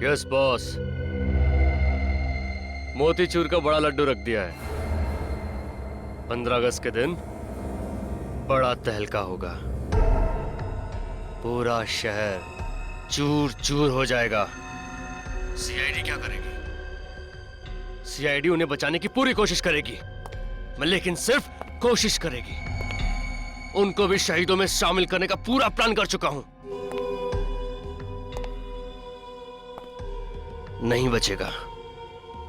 Yes boss, motichoor का बड़ा लड्डू रख दिया है। 15 अगस्त के दिन बड़ा तहलका होगा। पूरा शहर चूर चूर हो जाएगा। सीआईडी क्या करेगी? सीआईडी उन्हें बचाने की पूरी कोशिश करेगी, लेकिन सिर्फ कोशिश करेगी। उनको भी शहीदों में शामिल करने का पूरा प्लान कर चुका हूं। नहीं बचेगा,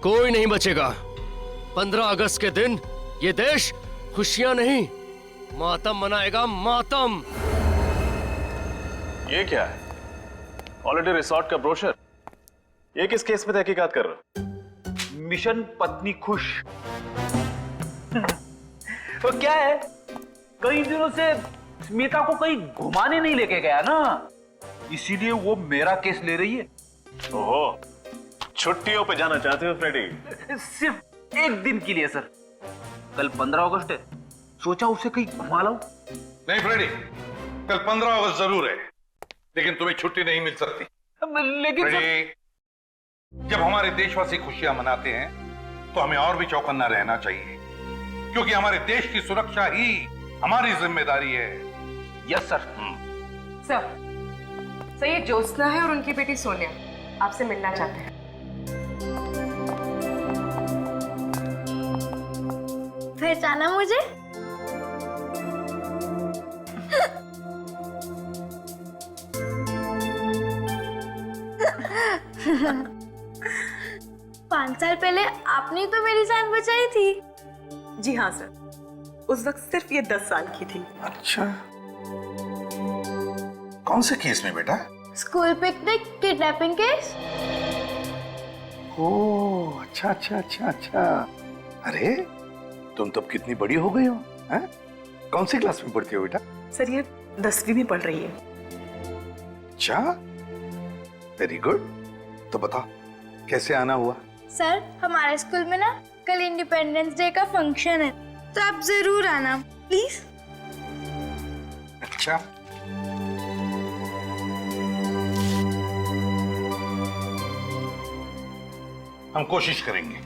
कोई नहीं बचेगा। 15 अगस्त के दिन ये देश खुशियां नहीं, मातम मनाएगा, मातम। ये क्या है? हॉलिडे रिसोर्ट का ब्रोशर। ये किस केस में तहकीकात कर रहे हो? मिशन पत्नी खुश। तो क्या है, कई दिनों से स्मिता को कहीं घुमाने नहीं लेके गया ना, इसीलिए वो मेरा केस ले रही है। ओहो, छुट्टियों पे जाना चाहते हो फ्रेडी? सिर्फ एक दिन के लिए सर। कल 15 अगस्त है, सोचा उसे कहीं घुमा लाऊं। नहीं फ्रेडी, कल 15 अगस्त जरूर है, लेकिन तुम्हें छुट्टी नहीं मिल सकती। लेकिन फ्रेडी, जब हमारे देशवासी खुशियां मनाते हैं तो हमें और भी चौकन्ना रहना चाहिए, क्योंकि हमारे देश की सुरक्षा ही हमारी जिम्मेदारी है। Yes sir. सर, ये ज्योत्सना है और उनकी बेटी सोनिया आपसे मिलना चाहते हैं। पहचाना मुझे? पांच साल पहले आपने तो मेरी जान बचाई थी। जी हाँ सर, उस वक्त सिर्फ ये 10 साल की थी। अच्छा, कौन से केस में बेटा? School picnic kidnapping case. Oh, अच्छा अच्छा अच्छा अच्छा। अरे तुम तब कितनी बड़ी हो गई हो, हैं? कौन सी क्लास में पढ़ती हो बेटा? सर ये 10वीं में पढ़ रही है। अच्छा, वेरी गुड। तो बताओ कैसे आना हुआ? सर, हमारे स्कूल में ना कल इंडिपेंडेंस डे का फंक्शन है, तो आप जरूर आना प्लीज। अच्छा, हम कोशिश करेंगे।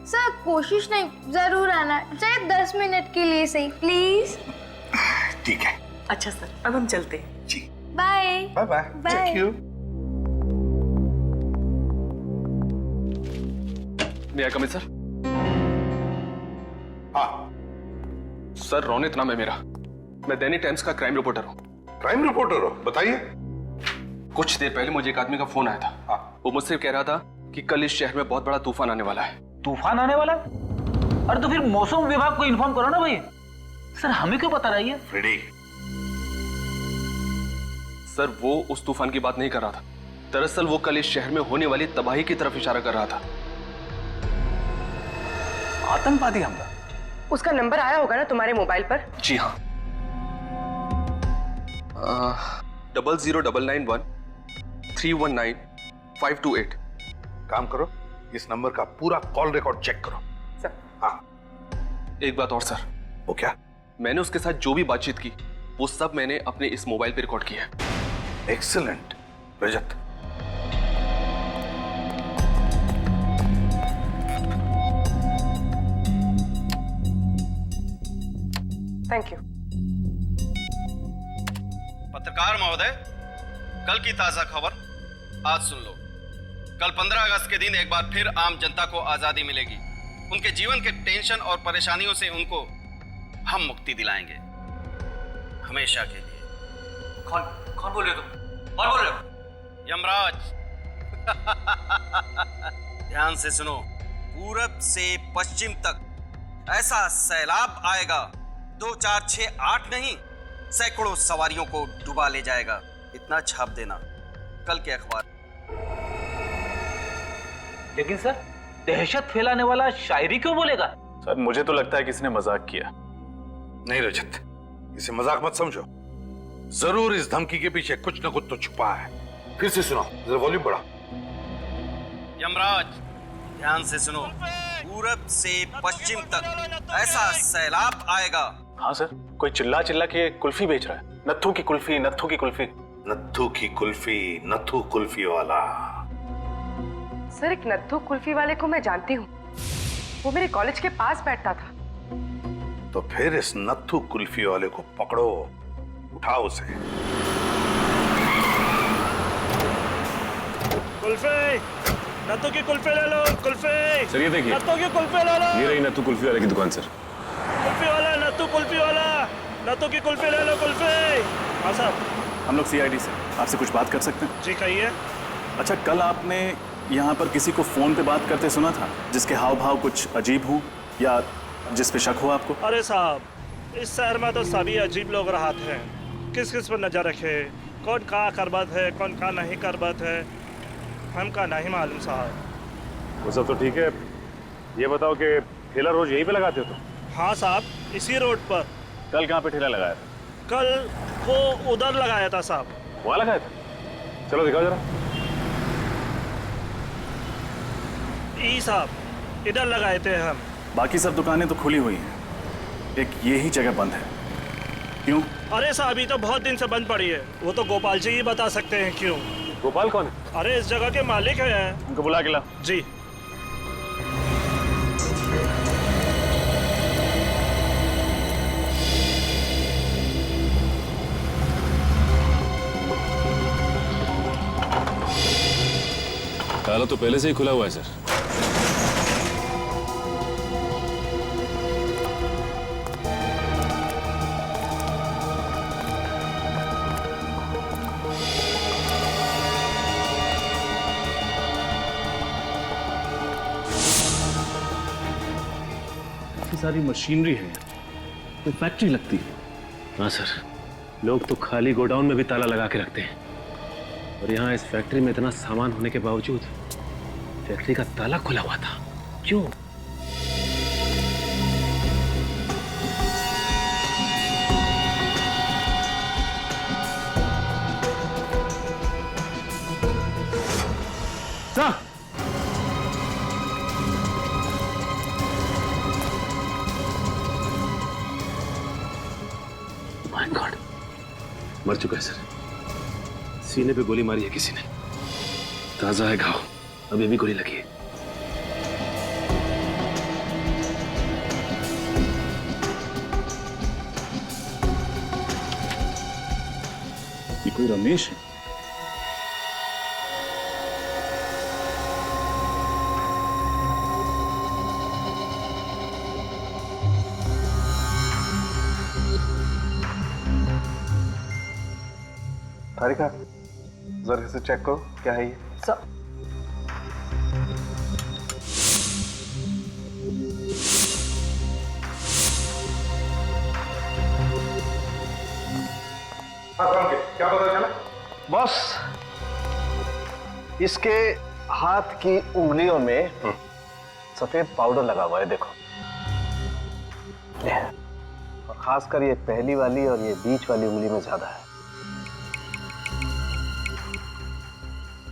सर कोशिश नहीं, जरूर आना, चाहे 10 मिनट के लिए सही, प्लीज। ठीक है। अच्छा सर, अब हम चलते हैं। जी, bye bye bye. Bye. Thank you. May I come in sir? हाँ, सर रोनित नाम है मेरा। मैं दैनिक टाइम्स का क्राइम रिपोर्टर हूँ। क्राइम रिपोर्टर हो? बताइए। कुछ देर पहले मुझे एक आदमी का फोन आया था। हाँ। वो मुझसे कह रहा था कि कल इस शहर में बहुत बड़ा तूफान आने वाला है। तूफान आने वाला? अरे तो फिर मौसम विभाग को इन्फॉर्म करो ना भाई। सर हमें क्यों बता रही है? फ्रेडी, सर वो उस तूफान की बात नहीं कर रहा था। दरअसल वो कल इस शहर में होने वाली तबाही की तरफ इशारा कर रहा था। आतंकवादी हमला? उसका नंबर आया होगा ना तुम्हारे मोबाइल पर? जी हाँ, 00991319 528। काम करो, इस नंबर का पूरा कॉल रिकॉर्ड चेक करो। सर। हाँ। एक बात और सर, वो क्या? मैंने उसके साथ जो भी बातचीत की वो सब मैंने अपने इस मोबाइल पे रिकॉर्ड किया है। Excellent Rajat. Thank you. पत्रकार महोदय, कल की ताजा खबर आज सुन लो। कल 15 अगस्त के दिन एक बार फिर आम जनता को आजादी मिलेगी। उनके जीवन के टेंशन और परेशानियों से उनको हम मुक्ति दिलाएंगे, हमेशा के लिए। कौन बोल रहे हो तुम? कौन बोल रहे हो? यमराज। ध्यान से सुनो। पूरब से पश्चिम तक ऐसा सैलाब आएगा, 2 4 6 8 नहीं, सैकड़ों सवारियों को डुबा ले जाएगा। इतना छाप देना कल के अखबार। लेकिन सर, दहशत फैलाने वाला शायरी क्यों बोलेगा? सर मुझे तो लगता है किसी ने मजाक किया। नहीं रजत, इसे मजाक मत समझो। जरूर इस धमकी के पीछे कुछ न कुछ तो छुपा है। फिर से सुनाओ, जरा वॉल्यूम बढ़ाओ। यमराज, ध्यान से सुनो। पूरब से पश्चिम तक ऐसा सैलाब आएगा। हाँ सर, कोई चिल्ला चिल्ला के कुल्फी बेच रहा है। नत्थू की कुल्फी, नत्थू की कुल्फी। नत्थू की कुल्फी, नत्थू कुल्फी वाला। सर, एक नत्थू कुल्फी वाले को मैं जानती हूँ। वो मेरे कॉलेज के पास बैठता था। तो फिर इस नत्थू कुल्फी वाले को पकड़ो, उठाओ उसे। कुल्फी, नत्थू की कुल्फी ले लो। कुल्फी सर ये देखिए, नत्थू की कुल्फी ले लो। ये रही नत्थू कुल्फी वाले की दुकान सर। कुल्फी वाला, नत्थू कुल्फी वाला, नत्थू की कुल्फी ले लो। कुल्फी। हाँ साहब। हम लोग सीआईडी से आपसे कुछ बात कर सकते हैं? जी कहिए। अच्छा, कल आपने यहाँ पर किसी को फोन पे बात करते सुना था जिसके हाव भाव कुछ अजीब हो या जिस पे शक हो आपको? अरे साहब, इस शहर में तो सभी अजीब लोग रहते हैं। किस किस पर नजर रखे, कौन कहाँ करबत है, कौन कहाँ नहीं करबत है, हमका नहीं मालूम साहब। वो सब तो ठीक है, ये बताओ कि ठेला रोज यहीं पे लगाते हो तुम? हाँ साहब, इसी रोड पर। कल कहाँ पे ठेला लगाया था? कल वो उधर लगाया था साहब। वहाँ लगाया था? चलो दिखाओ जरा। ई साहब, इधर लगाए थे हम। बाकी सब दुकानें तो खुली हुई हैं, एक ये ही जगह बंद है। क्यों? अरे साहब, ये तो बहुत दिन से बंद पड़ी है। वो तो गोपाल जी ही बता सकते हैं क्यों। गोपाल कौन है? अरे इस जगह के मालिक हैं। उनको बुला के ला। जी। ताला तो पहले से ही खुला हुआ है सर। सारी मशीनरी है, कोई फैक्ट्री लगती है। हाँ सर, लोग तो खाली गोडाउन में भी ताला लगा के रखते हैं, और यहाँ इस फैक्ट्री में इतना सामान होने के बावजूद फैक्ट्री का ताला खुला हुआ था। क्यों? माय गॉड, मर चुका है सर। सीने पे गोली मारी है किसी ने। ताजा है घाव, अभी भी गोली लगी है। ये कोई रमेश है? तारिका, जरा इसे चेक करो, क्या है ये? सर, क्या पता चला? बॉस, इसके हाथ की उंगलियों में सफेद पाउडर लगा हुआ है, देखो। और खासकर ये पहली वाली और ये बीच वाली उंगली में ज्यादा है।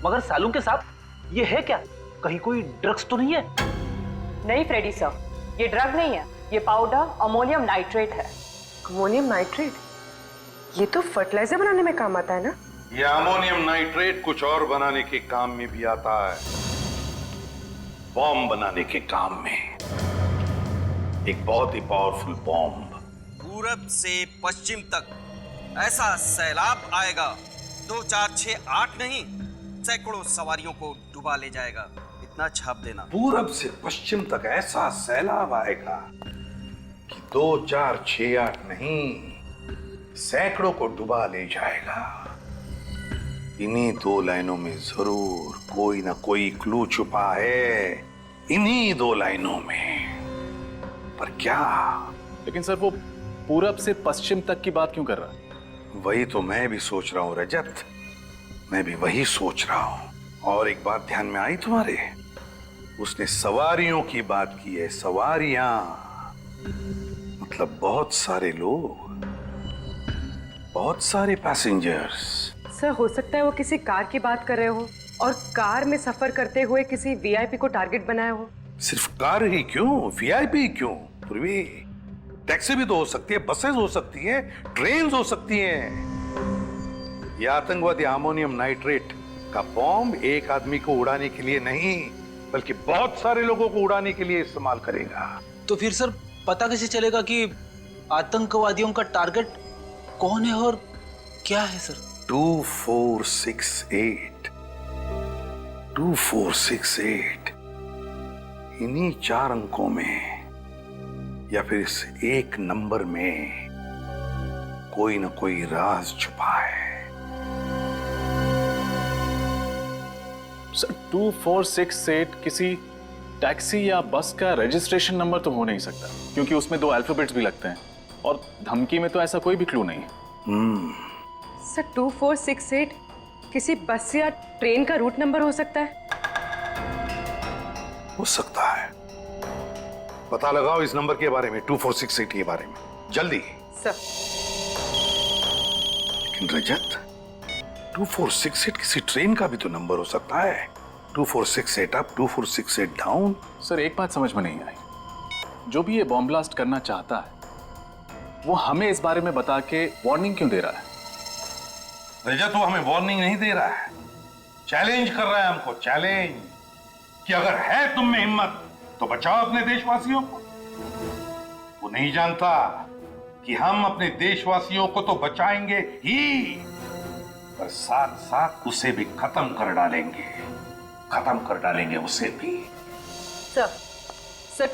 मगर सालू के साथ ये है क्या? कहीं कोई ड्रग्स तो नहीं है? नहीं फ्रेडी सर, ये ड्रग नहीं है, ये पाउडर अमोनियम नाइट्रेट है। Ammonium nitrate? ये तो फर्टिलाइजर बनाने में काम आता है ना? ये अमोनियम नाइट्रेट कुछ और बनाने के काम में भी आता है, बॉम्ब बनाने के काम में। एक बहुत ही पावरफुल बॉम्ब। पूरब से पश्चिम तक ऐसा सैलाब आएगा, 2 4 6 8 नहीं, सैकड़ों सवारियों को डुबा ले जाएगा। इतना छाप देना। पूरब से पश्चिम तक ऐसा सैलाब आएगा कि 2 4 6 8 नहीं, सैकड़ों को डुबा ले जाएगा। इन्हीं 2 लाइनों में जरूर कोई ना कोई क्लू छुपा है, इन्हीं 2 लाइनों में। पर क्या? लेकिन सर, वो पूरब से पश्चिम तक की बात क्यों कर रहा है? वही तो मैं भी सोच रहा हूं रजत, मैं भी वही सोच रहा हूं। और एक बात ध्यान में आई तुम्हारे? उसने सवारियों की बात की है। सवारियां मतलब बहुत सारे लोग, बहुत सारे पैसेंजर्स। सर, हो सकता है वो किसी कार की बात कर रहे हो और कार में सफर करते हुए किसी वीआईपी को टारगेट बनाया हो। सिर्फ कार ही क्यों, वीआईपी क्यों? पूर्वी, टैक्सी भी तो हो सकती है, बसेस हो सकती हैं, ट्रेन हो सकती हैं। ये आतंकवादी अमोनियम नाइट्रेट का बॉम्ब एक आदमी को उड़ाने के लिए नहीं, बल्कि बहुत सारे लोगों को उड़ाने के लिए इस्तेमाल करेगा। तो फिर सर पता कैसे चलेगा कि आतंकवादियों का टारगेट कौन है और क्या है सर? 2468 2468 इन्हीं 4 अंकों में या फिर इस एक नंबर में कोई ना कोई राज छुपा है। सर 2468 किसी टैक्सी या बस का रजिस्ट्रेशन नंबर तो हो नहीं सकता, क्योंकि उसमें 2 अल्फाबेट्स भी लगते हैं और धमकी में तो ऐसा कोई भी क्लू नहीं है। सर 2468 किसी बस या ट्रेन का रूट नंबर हो सकता है? हो सकता है। पता लगाओ इस नंबर के बारे में, 2468 के बारे में, जल्दी। सर लेकिन रजत, 2468 किसी ट्रेन का भी तो नंबर हो सकता है। 2468 अप, 2468 डाउन। सर एक बात समझ में नहीं आई, जो भी ये बॉम्ब ब्लास्ट करना चाहता है वो हमें इस बारे में बता के वार्निंग क्यों दे रहा है? रजत वो हमें वार्निंग नहीं दे रहा है, चैलेंज कर रहा है हमको, चैलेंज कि अगर है तुम में हिम्मत तो बचाओ अपने देशवासियों को। वो नहीं जानता कि हम अपने देशवासियों को तो बचाएंगे ही, पर साथ साथ उसे भी खत्म कर डालेंगे उसे भी। सर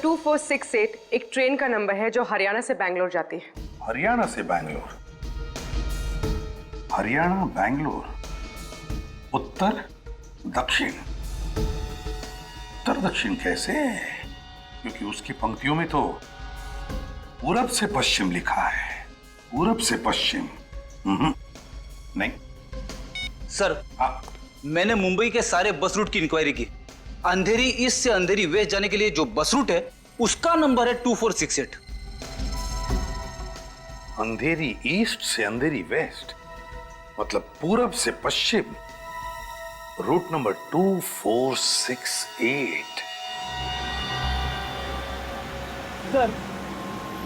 2468 एक ट्रेन का नंबर है जो हरियाणा से बैंगलोर जाती है। हरियाणा से बैंगलोर? हरियाणा बैंगलोर, उत्तर दक्षिण। उत्तर दक्षिण कैसे? क्योंकि उसकी पंक्तियों में तो पूरब से पश्चिम लिखा है। पूरब से पश्चिम नहीं। सर मैंने मुंबई के सारे बस रूट की इंक्वायरी की। अंधेरी ईस्ट से अंधेरी वेस्ट जाने के लिए जो बस रूट है उसका नंबर है 2468। अंधेरी ईस्ट से अंधेरी वेस्ट मतलब पूरब से पश्चिम, route number 2468। Sir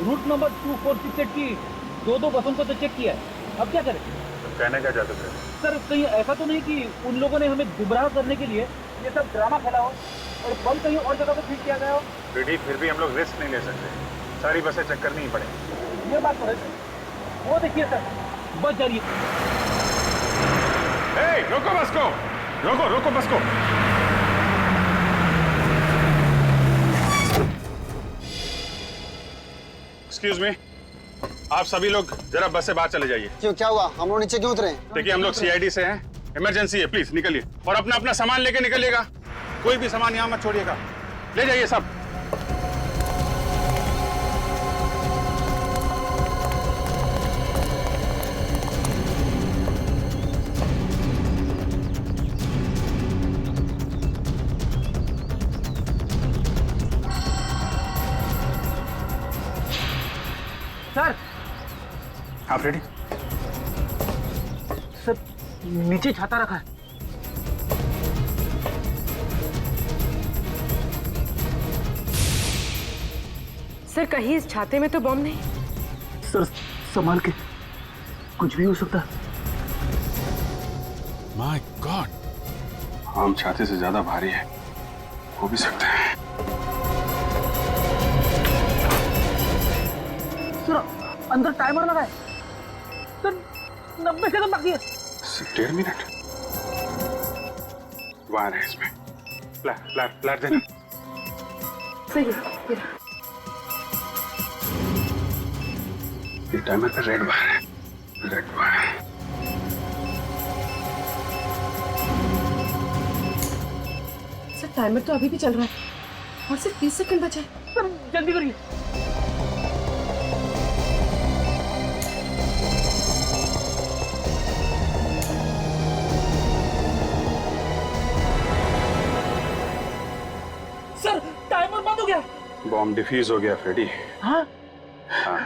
route number 2468 की 2 बसों को तो चेक किया है, अब क्या करें? कहने क्या चाहते थे? सर कहीं ऐसा तो नहीं कि उन लोगों ने हमें गुमराह करने के लिए ये सब ड्रामा खेला हो और बम कहीं और जगह पे फिट किया गया हो? फिर भी हम लोग रिस्क नहीं ले सकते, सारी बसें चेक करनी ही पड़ेगी। ये बात तो है सर। वो देखिए सर, बस जा रही है। रोको बस को, रोको बस को। एक्सक्यूज मी, आप सभी लोग जरा बस से बाहर चले जाइए। क्यों, क्या हुआ? हम लोग नीचे क्यों उतरे? देखिए हम लोग सीआईडी से हैं, इमरजेंसी है, प्लीज निकलिए और अपना अपना सामान लेके निकलिएगा। कोई भी सामान यहाँ मत छोड़िएगा, ले जाइए सब। सर आप रेडी? सर नीचे छाता रखा है। सर कहीं इस छाते में तो बम नहीं? सर संभाल के, कुछ भी हो सकता है। माय गॉड, आम छाते से ज्यादा भारी है, हो भी सकता है। सर अंदर टाइमर लगा है सर, 90 सेकंड बाकी है। 1.5 मिनट वायर है इसमें, फ्लैट देना। सही है। ये टाइमर पे रेड वायर है, रेड वायर। सर टाइमर तो अभी भी चल रहा है और सिर्फ 30 सेकंड बचे हैं। सर जल्दी करिए। सर टाइमर बंद हो गया। बॉम्ब डिफ्यूज हो गया फ्रेडी। हाँ? हाँ।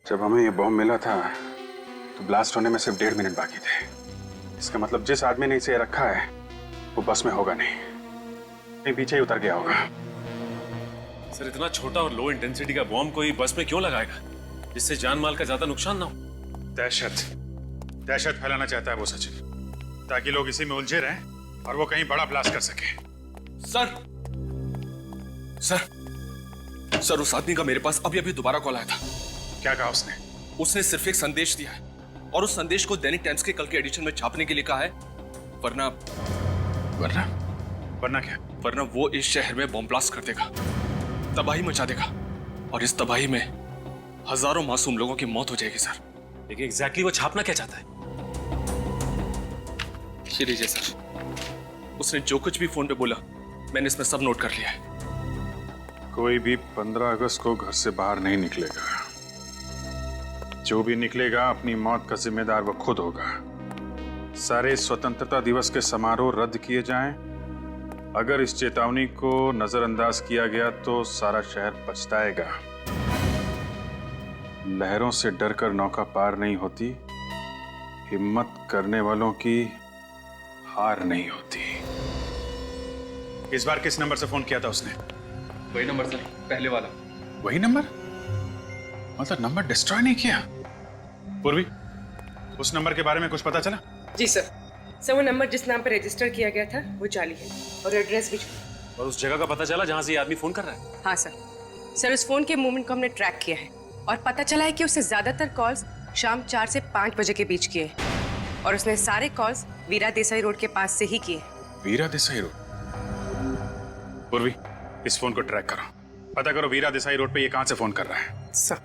जब हमें ये बॉम्ब मिला था तो ब्लास्ट होने में सिर्फ 1.5 मिनट बाकी थे। इसका मतलब जिस आदमी ने इसे रखा है वो बस में होगा नहीं, पीछे ही उतर गया होगा। सर इतना छोटा और लो इंटेंसिटी का बॉम्ब कोई बस में क्यों लगाएगा जिससे जान माल का ज्यादा नुकसान ना हो? दहशत फैलाना चाहता है वो सचिन, ताकि लोग इसी में उलझे रहें और वो कहीं बड़ा ब्लास्ट कर सके। सर सर उस आदमी का मेरे पास अभी अभी दोबारा कॉल आया था। क्या कहा उसने? उसने सिर्फ एक संदेश दिया है और उस संदेश को दैनिक टाइम्स के कल के एडिशन में छापने के लिए कहा है, वरना वरना क्या? वरना वो इस शहर में बॉम्ब ब्लास्ट कर देगा, तबाही मचा देगा और इस तबाही में हजारों मासूम लोगों की मौत हो जाएगी सर। लेकिन एग्जैक्टली वो छापना क्या चाहता है? ये लीजिए सर, उसने जो कुछ भी फोन पे बोला मैंने इसमें सब नोट कर लिया है। कोई भी 15 अगस्त को घर से बाहर नहीं निकलेगा। जो भी निकलेगा अपनी मौत का जिम्मेदार वो खुद होगा। सारे स्वतंत्रता दिवस के समारोह रद्द किए जाएं। अगर इस चेतावनी को नजरअंदाज किया गया तो सारा शहर पछताएगा। लहरों से डरकर नौका पार नहीं होती, हिम्मत करने वालों की हार नहीं होती। इस बार किस नंबर से फोन किया था उसने? वही नंबर सर, पहले वाला। वही नंबर? मतलब नंबर डिस्ट्रॉय नहीं किया? पूर्वी, उस नंबर के बारे में कुछ पता चला? जी सर, वो नंबर जिस नाम पर रजिस्टर किया गया था वो जाली है और एड्रेस भी। और उस जगह का पता चला जहां से ये आदमी फोन कर रहा है? हाँ सर, उस फोन के मूवमेंट को हमने ट्रैक किया है और पता चला है कि उसने ज्यादातर कॉल्स शाम 4 से 5 बजे के बीच किए और उसने सारे कॉल्स वीरा देसाई रोड के पास से ही किए। वीरा देसाई रोड? पूर्वी, इस फोन को ट्रैक करो, पता करो वीरा देसाई रोड पे ये कहां से फोन कर रहा है। सर,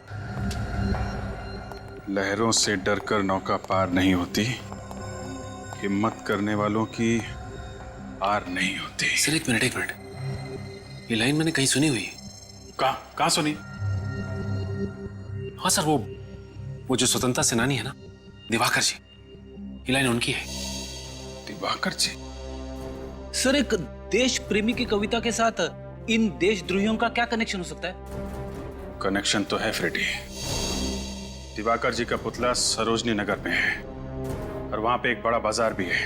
लहरों से डरकर नौका पार नहीं होती, हिम्मत करने वालों की हार नहीं होती। सर एक मिनट, ये लाइन मैंने कहीं सुनी हुई। कहां सुनी? हाँ सर, वो जो स्वतंत्रता सेनानी है ना, दिवाकर जी, ये लाइन उनकी है। दिवाकर जी? सर, एक देश प्रेमी की कविता के साथ इन देशद्रोहियों का क्या कनेक्शन हो सकता है? कनेक्शन तो है फ्रेडी। दिवाकर जी का पुतला सरोजनी नगर में है और वहां पे एक बड़ा बाजार भी है।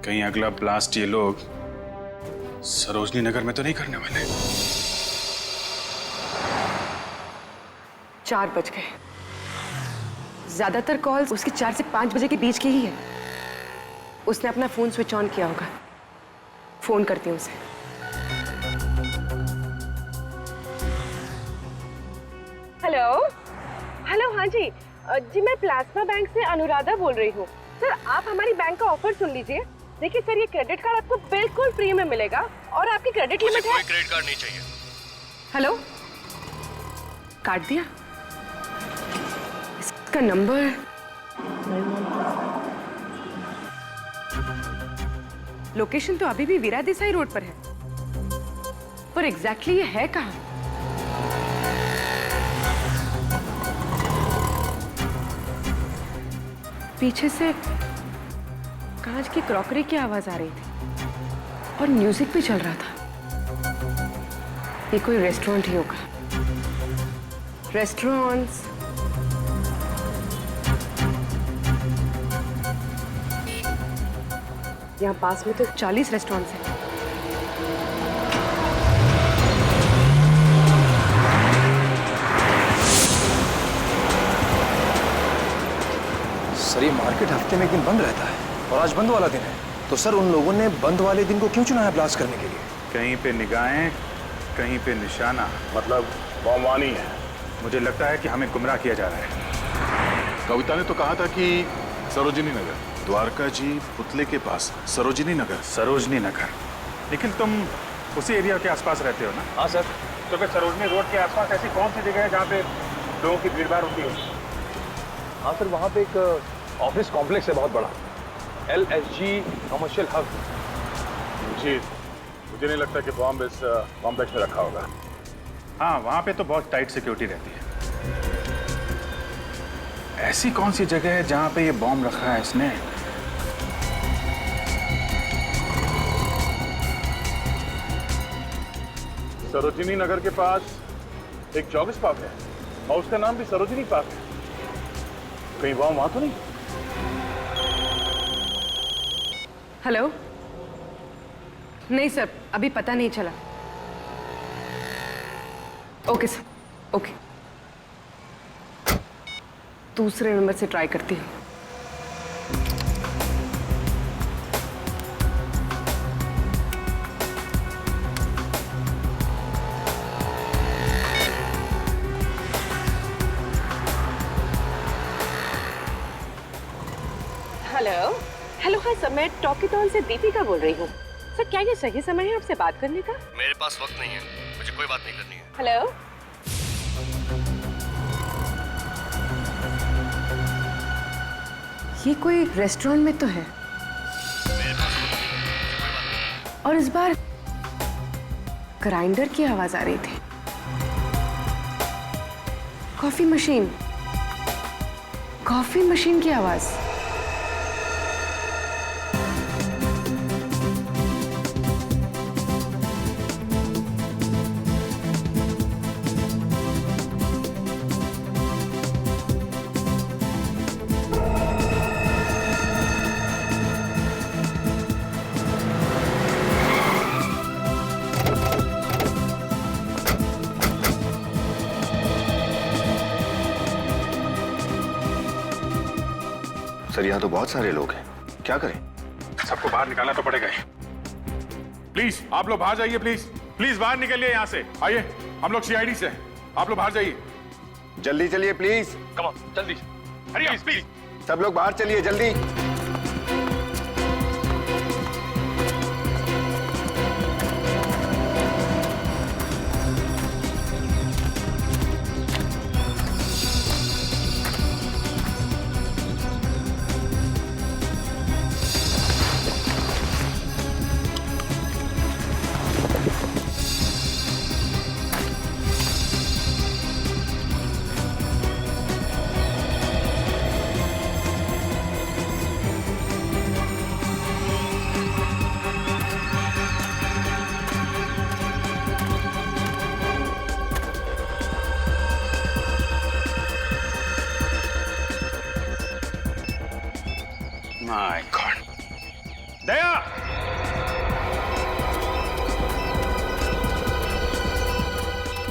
कहीं अगला ब्लास्ट ये लोग सरोजनी नगर में तो नहीं करने वाले? 4 बज गए। ज्यादातर कॉल्स उसके 4 से 5 बजे के बीच की ही है। उसने अपना फोन स्विच ऑन किया होगा। फोन करती हूँ उसे। हेलो, हाँ जी, मैं प्लाज्मा बैंक से अनुराधा बोल रही हूँ। सर, आप हमारी बैंक का ऑफर सुन लीजिए। देखिए सर, ये क्रेडिट कार्ड आपको बिल्कुल फ्री में मिलेगा और आपकी क्रेडिट लिमिट है। कोई क्रेडिट कार्ड नहीं चाहिए। हेलो, काट दिया? इसका नंबर लोकेशन तो अभी भी वीरा देसाई रोड पर है, पर एग्जैक्टली ये है कहाँ? पीछे से कांच की क्रॉकरी की आवाज आ रही थी और म्यूजिक भी चल रहा था। ये कोई रेस्टोरेंट ही होगा। रेस्टोरेंट्स, यहाँ पास में तो 40 रेस्टोरेंट्स हैं। सर, ये मार्केट हफ्ते में एक दिन बंद रहता है और आज बंद वाला दिन है, तो सर उन लोगों ने बंद वाले दिन को क्यों चुना है ब्लास्ट करने के लिए? कहीं पे निगाहें, कहीं पे निशाना, मतलब बमवानी है। मुझे लगता है कि हमें गुमराह किया जा रहा है। कविता ने तो कहा था कि सरोजिनी नगर, द्वारका जी पुतले के पास सरोजिनी नगर। सरोजनी नगर? लेकिन तुम उसी एरिया के आसपास रहते हो ना? हाँ सर। तो फिर सरोजनी रोड के आसपास ऐसी कौन सी जगह है जहाँ पे लोगों की भीड़ भाड़ होती है? हाँ सर, वहाँ पे एक ऑफिस कॉम्प्लेक्स है बहुत बड़ा, LSG कमर्शियल हब। जी, मुझे नहीं लगता कि बॉम्ब इस कॉम्प्लेक्स में रखा होगा। हाँ, वहाँ पे तो बहुत टाइट सिक्योरिटी रहती है। ऐसी कौन सी जगह है जहाँ पे ये बॉम्ब रखा है इसने? सरोजिनी नगर के पास एक जॉगिस पार्क है और उसका नाम भी सरोजिनी पार्क है। कहीं वहां तो नहीं? हेलो, नहीं सर, अभी पता नहीं चला। Okay sir, okay. दूसरे नंबर से ट्राई करती हूँ। हेलो हेलो, हाँ सर, मैं टॉकीटॉन से दीपिका बोल रही हूँ। सर क्या ये सही समय है आपसे बात करने का? मेरे पास वक्त नहीं है, मुझे कोई बात नहीं करनी है। हेलो, ये कोई रेस्टोरेंट में तो है, और इस बार ग्राइंडर की आवाज आ रही थी। कॉफी मशीन की आवाज। सर यहाँ तो बहुत सारे लोग हैं, क्या करें? सबको बाहर निकालना तो पड़ेगा ही। प्लीज आप लोग बाहर जाइए, प्लीज प्लीज बाहर निकलिए यहाँ से। आइए, हम लोग सीआईडी से हैं, आप लोग बाहर जाइए। जल्दी चलिए प्लीज। कम ऑन, जल्दी। हरिया प्लीज। सब लोग बाहर चलिए जल्दी। My God. दया,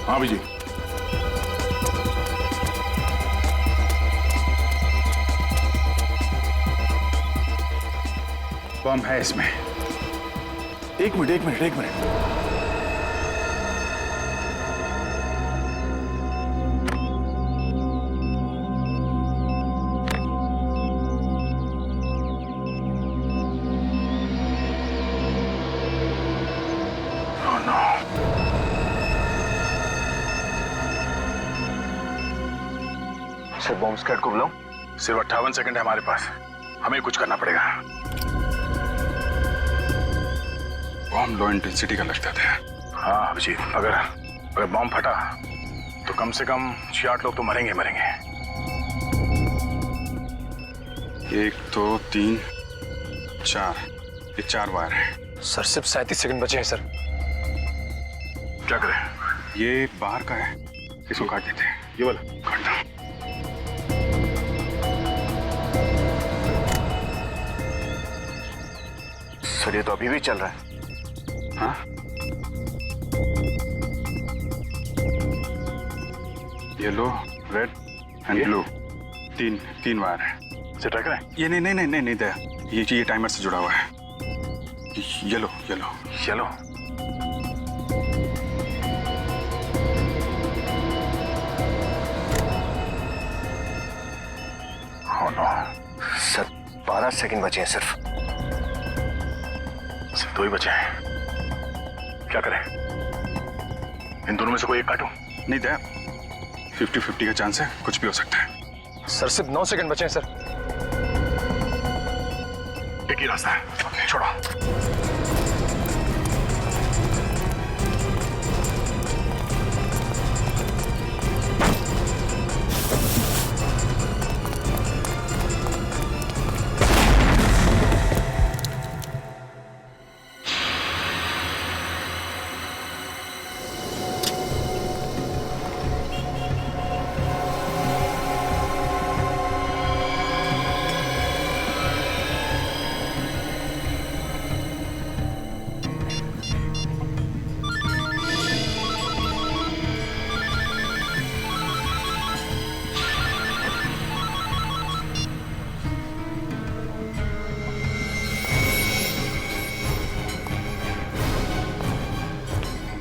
हाँ विजय, बम है इसमें। एक मिनट। सर बॉम्ब स्क्वाड को बुलाऊं? सिर्फ 58 सेकंड है हमारे पास, हमें कुछ करना पड़ेगा। बॉम्ब लो इंटेंसिटी का लगता था। हाँ अभिजीत, अगर बॉम्ब फटा तो कम से कम 6-8 लोग तो मरेंगे। 1 2 3 4, ये 4 वायर है। सर सिर्फ 37 सेकंड बचे हैं सर। क्या करें? ये बाहर का है, इसको काट देते हैं। ये वाला काट दो। सर ये तो अभी भी चल रहा है। हाँ? येलो, रेड एंड ब्लू, तीन वायर है। इसे ट्राई करें? ये नहीं दया, ये टाइमर से जुड़ा हुआ है। Yellow. Oh no. Sir 12 second बचे हैं सिर्फ 2 ही बचे हैं। क्या करें? इन दोनों में से कोई एक काटूं? नहीं दया, 50-50 का चांस है, कुछ भी हो सकता है। सर सिर्फ 9 सेकंड बचे हैं सर। एक ही रास्ता है, छोड़ो।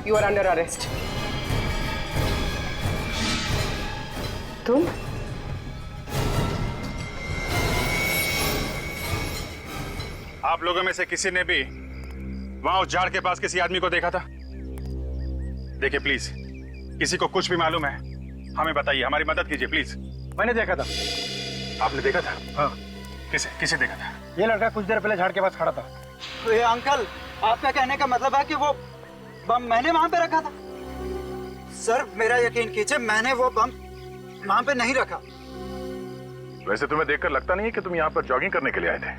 You are under arrest. तुम? आप लोगों में से किसी ने भी वहां उस झाड़ के पास किसी आदमी को देखा था? देखिए प्लीज, किसी को कुछ भी मालूम है हमें बताइए, हमारी मदद कीजिए प्लीज। मैंने देखा था। आपने देखा था? हाँ। किसे देखा था? ये लड़का कुछ देर पहले झाड़ के पास खड़ा था। तो ये अंकल, आपका कहने का मतलब है कि वो बम मैंने वहां पे रखा था? सर मेरा यकीन कीजिए, मैंने वो बम वहां पे नहीं रखा। वैसे तुम्हें देखकर लगता नहीं है कि तुम यहाँ पर जॉगिंग करने के लिए आए थे।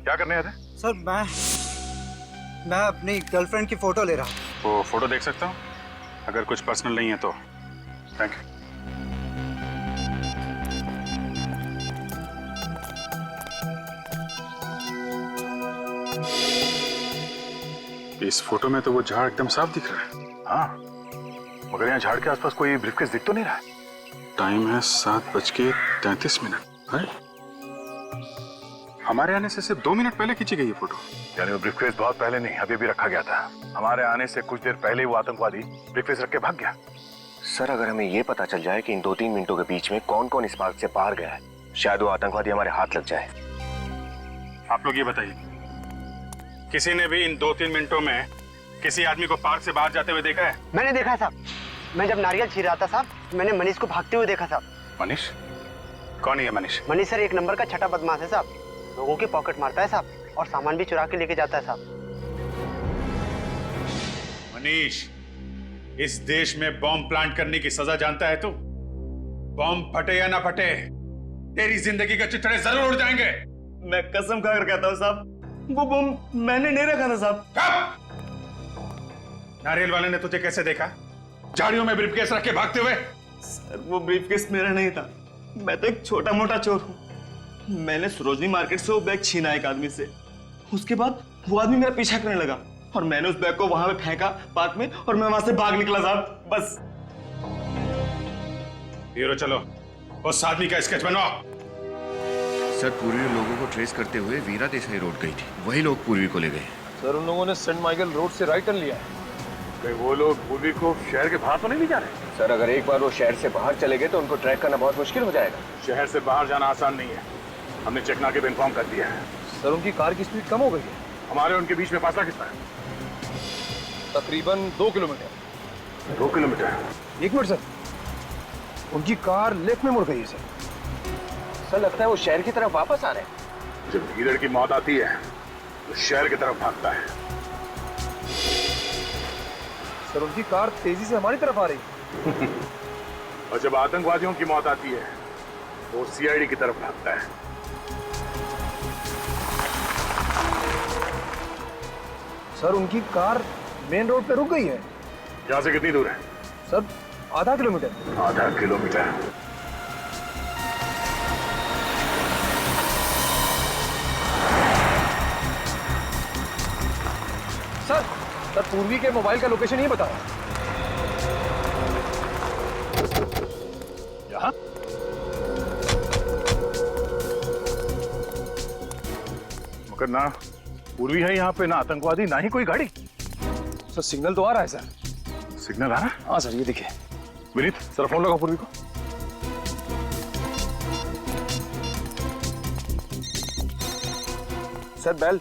क्या करने आए थे? सर मैं अपनी गर्लफ्रेंड की फोटो ले रहा हूँ। वो फोटो देख सकता हूँ? अगर कुछ पर्सनल नहीं है तो थैंक यू। इस फोटो में तो वो झाड़ एकदम साफ दिख रहा है। हाँ, मगर यहाँ झाड़ के आसपास कोई ब्रीफकेस दिख तो नहीं रहा है। टाइम है 7:33। हमारे आने से सिर्फ 2 मिनट पहले खींची गई ये फोटो। यानी वो ब्रीफकेस बहुत पहले नहीं, अभी रखा गया था। हमारे आने से कुछ देर पहले वो आतंकवादी ब्रीफकेस रख के भाग गया। सर अगर हमें ये पता चल जाए कि इन 2-3 मिनटों के बीच में कौन कौन इस पार्क से बाहर गया है, शायद वो आतंकवादी हमारे हाथ लग जाए। आप लोग ये बताइए, किसी ने भी इन 2-3 मिनटों में किसी आदमी को पार्क से बाहर जाते हुए देखा है? मैंने देखा साहब, मैं जब नारियल छील रहा था साहब, मैंने मनीष को भागते हुए देखा साहब। मनीष? कौन है ये मनीष? मनीष सर 1 नंबर का छठा बदमाश है साहब, लोगों की पॉकेट मारता है साहब और सामान भी चुरा के लेके जाता है साहब। मनीष, इस देश में बॉम्ब प्लांट करने की सजा जानता है तू? बॉम्ब फटे या ना फटे, तेरी जिंदगी के चिथड़े जरूर उड़ जाएंगे। मैं कसम खाकर कहता हूँ साहब, वो बम मैंने नहीं रखा था साहब। नारियल वाले ने तुझे कैसे देखा झाड़ियों में ब्रीफकेस रख के भागते हुए? सर वो ब्रीफकेस मेरा नहीं था, मैं तो एक छोटा मोटा चोर हूँ। मैंने सरोजनी मार्केट से वो बैग छीना एक आदमी से, उसके बाद वो आदमी मेरा पीछा करने लगा और मैंने उस बैग को वहां पे फेंका पार्क में और मैं वहां से भाग निकला साहब, बस। हीरो चलो, उस आदमी का स्केच बनवाओ। सर पूर्वी लोगों को ट्रेस करते हुए वीरा देसाई रोड गई थी, वही लोग पूर्वी को ले गए। सर उन लोगों ने सेंट माइकल रोड से राइट टर्न लिया है। वो लोग पूर्वी को शहर के बाहर तो नहीं ले जा रहे? सर अगर एक बार वो शहर से बाहर चले गए तो उनको ट्रैक करना बहुत मुश्किल हो जाएगा। शहर से बाहर जाना आसान नहीं है, हमने चेकनाके पे इन्फॉर्म कर दिया है। सर उनकी कार की स्पीड कम हो गई है। हमारे उनके बीच में फासला कितना है? तकरीबन 2 किलोमीटर। 2 किलोमीटर? 1 मिनट सर, उनकी कार लेफ्ट में मुड़ गई है सर। सर लगता है वो शहर की तरफ वापस आ रहे हैं। जब लीडर की मौत आती है तो शहर की तरफ भागता है। सर उनकी कार तेजी से हमारी तरफ आ रही है। और जब आतंकवादियों की मौत आती है वो सीआईडी की तरफ भागता है। सर उनकी कार मेन रोड पे रुक गई है। यहाँ से कितनी दूर है? सर आधा किलोमीटर। आधा किलोमीटर? सर पूर्वी के मोबाइल का लोकेशन ही बता रहा है। यहाँ? मगर ना पूर्वी है यहाँ पे, ना आतंकवादी, ना ही कोई गाड़ी। सर सिग्नल तो आ रहा है सर। सिग्नल आ रहा है? हाँ सर ये देखिए। विनीत सर फोन लगाओ पूर्वी को। Sir bell.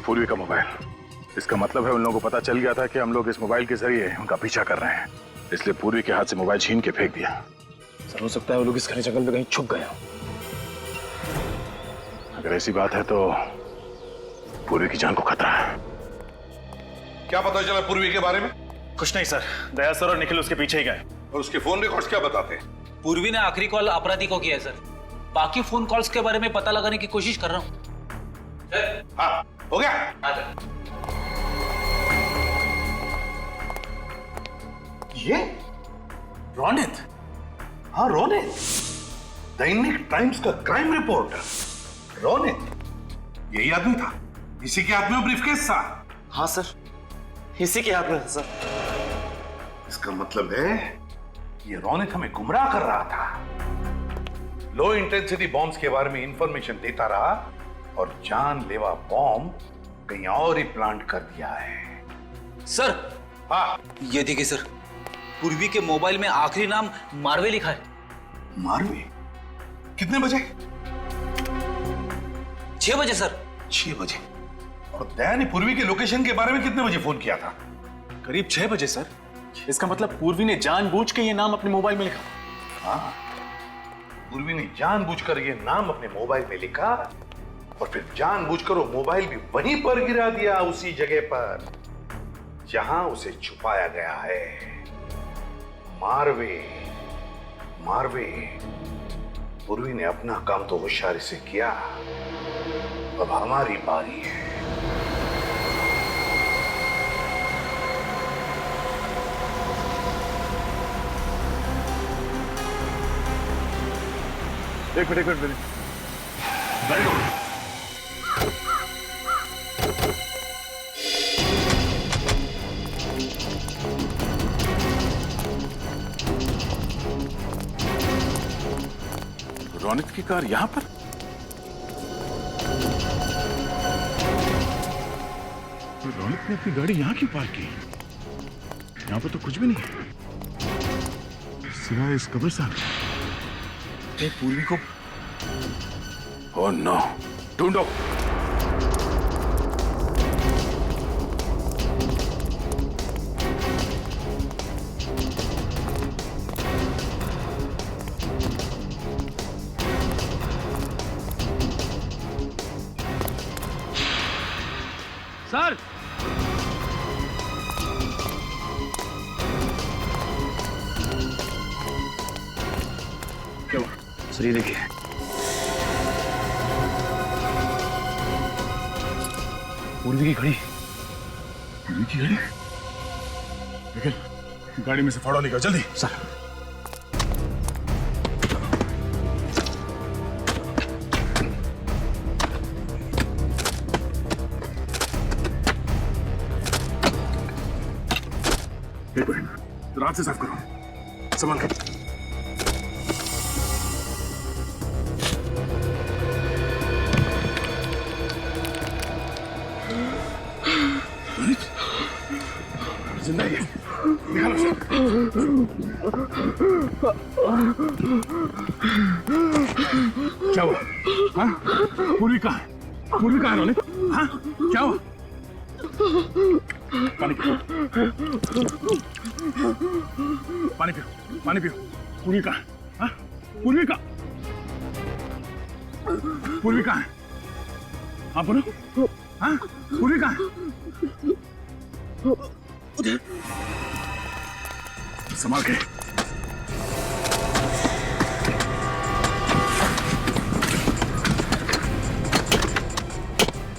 पूर्वी का मोबाइल, इसका मतलब है उन लोगों को पता चल गया था कि हम लोग इस मोबाइल के जरिए उनका पीछा कर रहे हैं, इसलिए पूर्वी के हाथ से मोबाइल छीन के फेंक दिया। सर हो सकता है वो लोग इस घने जंगल में कहीं छुप गए हों। अगर ऐसी बात है तो पूर्वी की जान को खतरा है। क्या पता चला पूर्वी के बारे में? कुछ नहीं सर, दया सर और निखिल उसके पीछे ही गए। और उसके फोन रिकॉर्ड्स क्या बताते हैं? पूर्वी ने आखिरी कॉल अपराधी को किया है सर, बाकी फोन कॉल्स के बारे में पता लगाने की कोशिश कर रहा हूँ। हाँ हो गया। ये रोनित? हाँ रोनित, दैनिक टाइम्स का क्राइम रिपोर्टर रोनित। यही आदमी था, इसी के हाथ में ब्रीफकेस था। हाँ सर, इसी के हाथ में था सर। इसका मतलब है ये रोनित हमें गुमराह कर रहा था, लो इंटेंसिटी बॉम्ब्स के बारे में इंफॉर्मेशन देता रहा और जानलेवा बॉम्ब कहीं और ही प्लांट कर दिया है। सर, हाँ ये देखिए सर, पूर्वी के मोबाइल में आखिरी नाम मारवे लिखा है। मारवे? कितने बजे? 6 बजे सर। 6 बजे? और दया ने पूर्वी के लोकेशन के बारे में कितने बजे फोन किया था? करीब 6 बजे सर। इसका मतलब पूर्वी ने जानबूझ के ये नाम अपने मोबाइल में लिखा। हाँ, पूर्वी ने जानबूझकर ये नाम अपने मोबाइल में लिखा और फिर जानबूझकर वो मोबाइल भी वहीं पर गिरा दिया, उसी जगह पर जहां उसे छुपाया गया है। मारवे, मारवे। पूर्वी ने अपना काम तो होशियारी से किया, अब हमारी बारी है। एक मिनट वेरी गुड। रोनित की कार यहां पर? रोनित ने अपनी गाड़ी यहाँ क्यों पार्क की? यहाँ पर तो कुछ भी नहीं है सिवाय इस कब्रिस्तान। पूर्वी को ओह नो, ढूंढो। सर, क्या हुआ? सर ये देखिए, पूर्वी की घड़ी। पूर्वी की घड़ी? निकल, गाड़ी में से फाड़ो निकल जल्दी। सर। एक मिनट, रात से साफ करो, संभाल कर। जिंदा ही है, निकालो उसे। क्या हुआ? हाँ? पूर्वी कहाँ है? पूर्वी कहाँ है रोनित? हाँ? क्या हुआ? पानी पियो, पानी पियो, पानी पियो। पूर्वी कहाँ है? हाँ? पूर्वी कहाँ? पूर्वी कहाँ है? हाँ बोलो। हाँ? पूर्वी कहाँ है? संभाल के।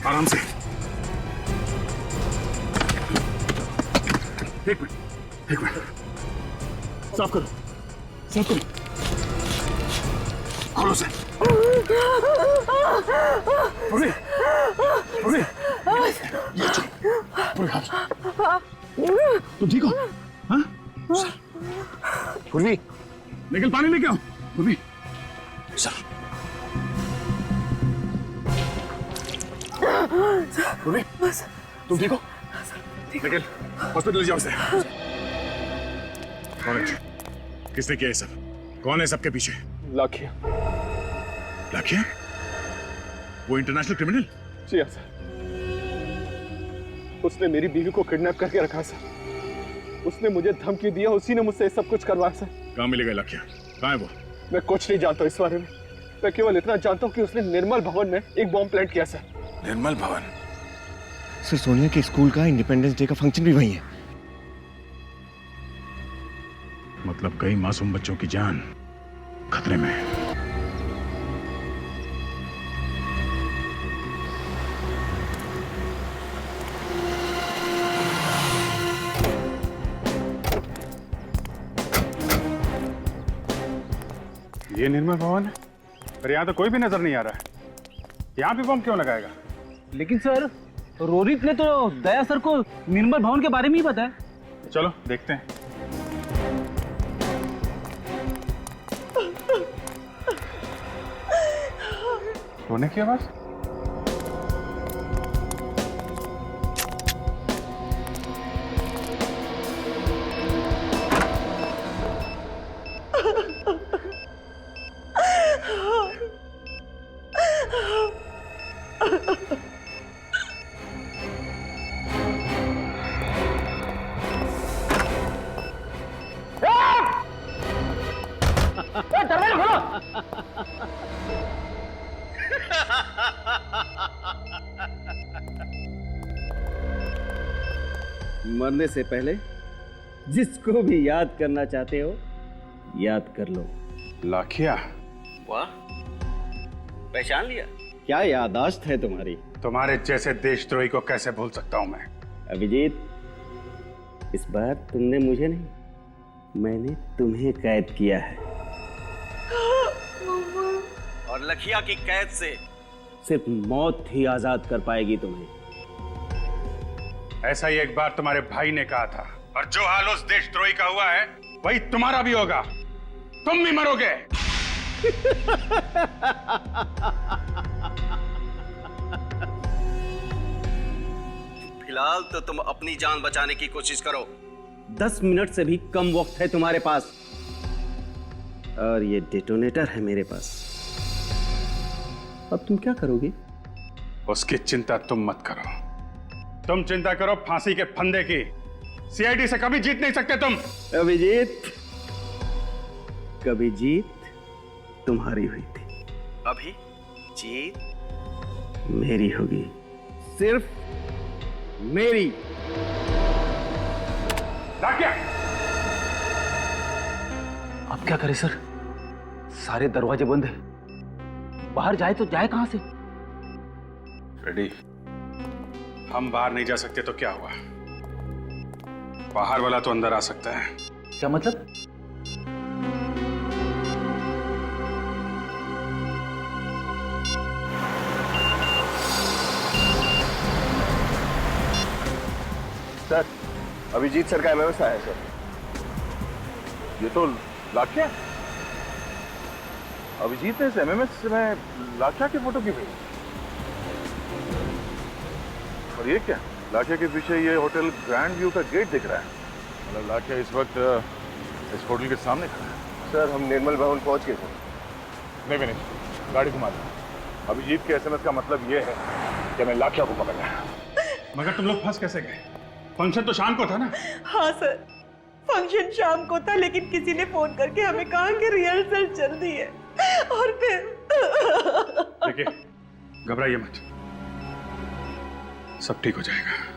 आराम से। एक मिनट, साफ करो, साफ करो, खोलो से। पूरी, पूरी, पूरी हाथ। तुम ठीक हो? हाँ? पूर्वी, निकल पानी लेके आओ। पूर्वी, सर। पूर्वी, तुम ठीक हो? निकल, हॉस्पिटल ले जाओ इसे। कौन है? किसने किया ये सब? कौन है सबके पीछे? लाखिया। लाखिया? वो इंटरनेशनल क्रिमिनल? जी हाँ सर, उसने मेरी बीवी को किडनैप करके रखा सर। उसने मुझे धमकी दिया, उसी ने मुझसे सब कुछ करवाया सर। कहाँ मिलेगा लाखिया? कहाँ है वो? मैं कुछ नहीं जानता इस बारे में। मैं केवल इतना जानता हूँ कि उसने निर्मल भवन में एक बॉम्ब प्लांट किया सर। निर्मल भवन? सर, सोनिया के स्कूल का इंडिपेंडेंस डे का फंक्शन भी वही है। मतलब कई मासूम बच्चों की जान खतरे में है। ये निर्मल भवन है, पर यहाँ तो कोई भी नजर नहीं आ रहा है। यहाँ भी बम क्यों लगाएगा? लेकिन सर, रोहित ने तो दया सर को निर्मल भवन के बारे में ही बताया। चलो देखते हैं। रोने की आवाज? दरवाजा खोलो। मरने से पहले जिसको भी याद करना चाहते हो याद कर लो। लाखिया, वाह, पहचान लिया? क्या याददाश्त है तुम्हारी। तुम्हारे जैसे देशद्रोही को कैसे भूल सकता हूं मैं। अभिजीत, इस बार तुमने मुझे नहीं, मैंने तुम्हें कैद किया है। और लखिया की कैद से सिर्फ मौत ही आजाद कर पाएगी तुम्हें। ऐसा ही एक बार तुम्हारे भाई ने कहा था, और जो हाल उस देशद्रोही का हुआ है वही तुम्हारा भी होगा। तुम भी मरोगे। फिलहाल तो तुम अपनी जान बचाने की कोशिश करो। 10 मिनट से भी कम वक्त है तुम्हारे पास, और ये डेटोनेटर है मेरे पास। अब तुम क्या करोगे? उसकी चिंता तुम मत करो। तुम चिंता करो फांसी के फंदे की। सीआईडी से कभी जीत नहीं सकते तुम। अभिजीत, कभी जीत तुम्हारी हुई थी, अभी जीत मेरी होगी, सिर्फ मेरी। लाखिया, अब क्या करें सर? सारे दरवाजे बंद है, बाहर जाए तो जाए कहां से? रेडी, हम बाहर नहीं जा सकते तो क्या हुआ? बाहर वाला तो अंदर आ सकता है। क्या मतलब? सर, अभिजीत सर का एमएमएस आया है सर। ये तो लाखिया। अभिजीत ने इस एमएमएस में लाखिया की फोटो क्यों भेजी? और ये क्या? लाखिया के पीछे ये होटल ग्रैंड व्यू का गेट दिख रहा है। मतलब लाखिया इस वक्त इस होटल के सामने खड़ा है। सर, हम निर्मल भवन पहुंच गए थे। नहीं, गाड़ी घुमा दो। अभिजीत के एसएमएस का मतलब ये है कि हमें लाखिया को पकड़ना है। मगर तुम लोग फंस कैसे गए? फंक्शन तो शाम को था ना? हाँ सर, फंक्शन शाम को था, लेकिन किसी ने फोन करके हमें कहा कि रिहर्सल चल रही है, और फिर देखिए, घबराइए मत, सब ठीक हो जाएगा।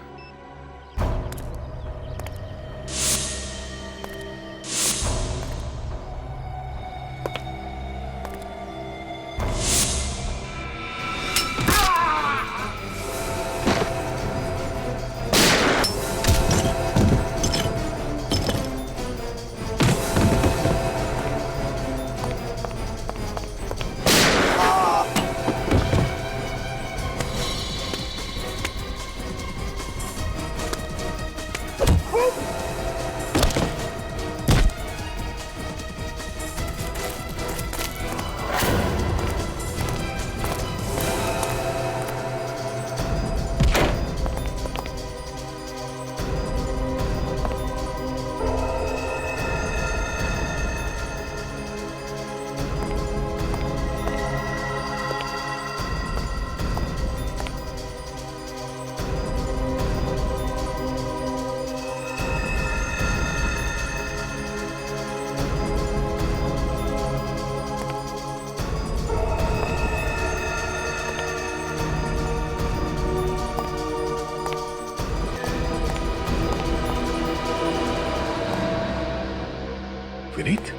विनीत,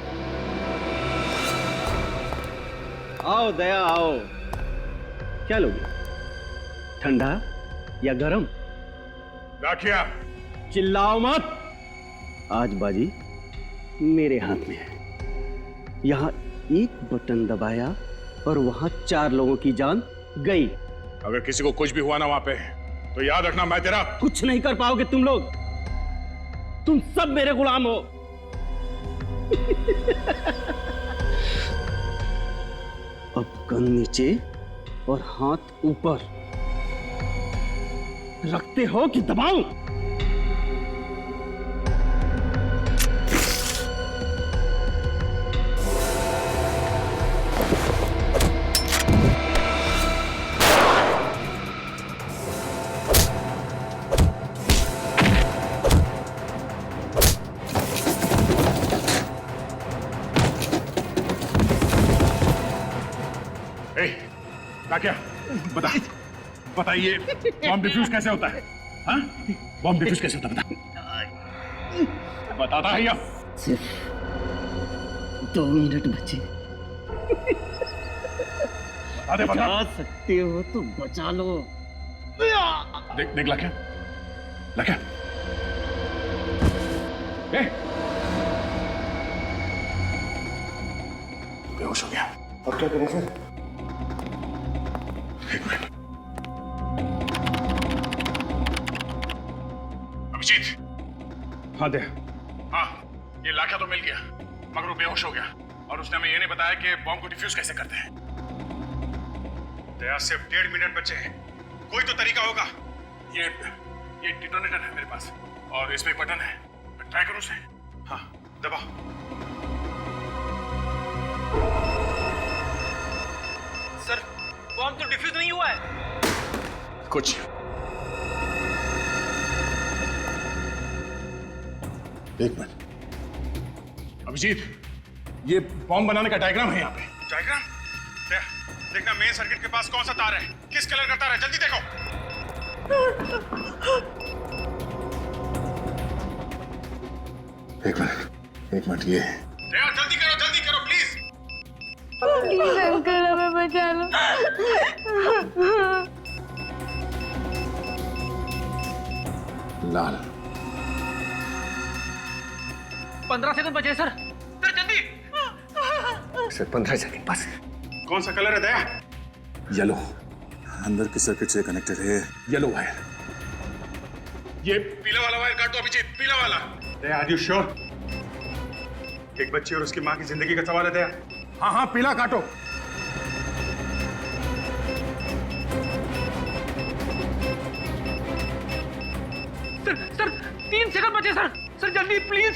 आओ दया, आओ। क्या लोगे, ठंडा या गरम? लाखिया, चिल्लाओ मत। आज बाजी मेरे हाथ में है। एक बटन दबाया और वहां 4 लोगों की जान गई। अगर किसी को कुछ भी हुआ ना वहां पे, तो याद रखना मैं तेरा कुछ नहीं कर पाओगे तुम लोग। तुम सब मेरे गुलाम हो। अब गन नीचे और हाथ ऊपर। रखते हो कि दबाऊं? क्या बता ये बॉम्ब डिफ्यूज कैसे होता है? हाँ? बॉम्ब डिफ्यूज कैसे होता है बताता है या? सिर्फ 2 मिनट बचे। बचा सकते हो तो बचा लो। देख लाख्या बेहोश हो गया। अब क्या करें सर? अभिजीत। हाँ दे। हाँ, ये लाख्या तो मिल गया, मगर वो बेहोश हो गया और उसने हमें ये नहीं बताया कि बॉम्ब को डिफ्यूज कैसे करते हैं। दया सिर्फ 1.5 मिनट बचे हैं, कोई तो तरीका होगा। ये डिटोनेटर है मेरे पास और इसमें एक बटन है, मैं ट्राई करूं उसे। हाँ, दबा। सर, बॉम्ब तो डिफ्यूज नहीं हुआ है। कुछ एक मिनट अभिजीत, ये बॉम्ब बनाने का डायग्राम है यहाँ पे। डायग्राम? देखना मेन सर्किट के पास कौन सा तार है, किस कलर का तार है, जल्दी देखो। एक मिनट ये जल्दी करो प्लीज। प्लीज अंकल हमें बचा लो। लाल 15 सेकंड बचे सर जल्दी। सर 15 सेकंड बस। कौन सा कलर है दया? येलो। अंदर के सर्किट से कनेक्टेड है येलो वायर। ये पीला वाला वायर काट दो अभिजीत, पीला वाला। दया आर यू श्योर? एक बच्ची और उसकी माँ की जिंदगी का सवाल है दया। हाँ पीला काटो। सर 3 सेकंड बचे सर जल्दी प्लीज।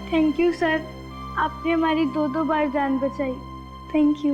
थैंक यू सर, आपने हमारी 2 बार जान बचाई। Thank you.